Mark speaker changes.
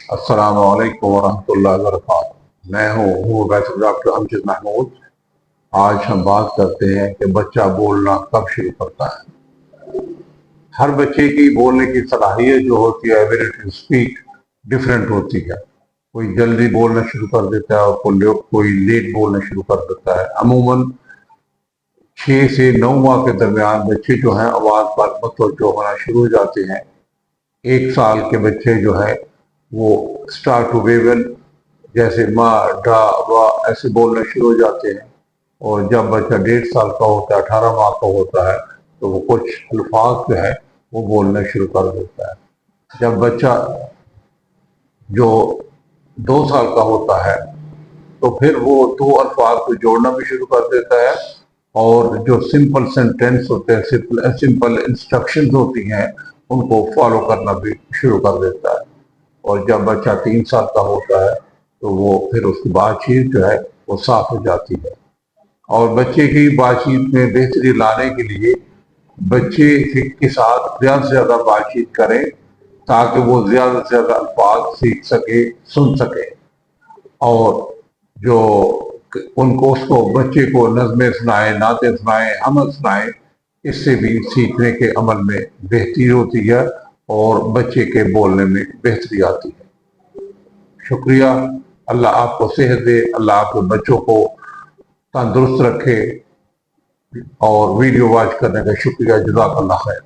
Speaker 1: السلام علیکم ورحمۃ اللہ وبرکاتہ۔ میں ہوں ڈاکٹر امجد محمود۔ آج ہم بات کرتے ہیں کہ بچہ بولنا کب شروع کرتا ہے۔ ہر بچے کی بولنے کی صلاحیت جو ہوتی ہے ایبلٹی ٹو اسپیک ڈفرینٹ ہوتی ہے۔ کوئی جلدی بولنا شروع کر دیتا ہے اور کوئی لیٹ بولنا شروع کر دیتا ہے۔ عموماً 6 سے 9 ماہ کے درمیان بچے جو ہیں آواز پر متوجہ ہونا شروع ہو جاتے ہیں۔ 1 سال کے بچے جو ہے وہ اسٹارٹ ٹو ویول جیسے ماں ڈا وا ایسے بولنا شروع ہو جاتے ہیں، اور جب بچہ 1.5 سال کا ہوتا ہے 18 ماہ کا ہوتا ہے تو وہ کچھ الفاظ جو ہے وہ بولنا شروع کر دیتا ہے۔ جب بچہ جو 2 سال کا ہوتا ہے تو پھر وہ 2 الفاظ کو جوڑنا بھی شروع کر دیتا ہے، اور جو سمپل سینٹینس ہوتے ہیں، سمپل انسٹرکشنز ہوتی ہیں، ان کو فالو کرنا بھی شروع کر دیتا ہے۔ اور جب بچہ 3 سال کا ہوتا ہے تو وہ پھر اس کی بات چیت جو ہے وہ صاف ہو جاتی ہے۔ اور بچے کی بات چیت میں بہتری لانے کے لیے بچے کے ساتھ زیادہ سے زیادہ بات چیت کریں تاکہ وہ زیادہ سے زیادہ الفاظ سیکھ سکے، سن سکے، اور جو اس کو بچے کو نظمیں سنائیں، نعتیں سنائیں، حمد سنائیں۔ اس سے بھی سیکھنے کے عمل میں بہتری ہوتی ہے اور بچے کے بولنے میں بہتری آتی ہے۔ شکریہ۔ اللہ آپ کو صحت دے، اللہ آپ کے بچوں کو تندرست رکھے، اور ویڈیو واچ کرنے کا شکریہ۔ جزاک اللہ خیر۔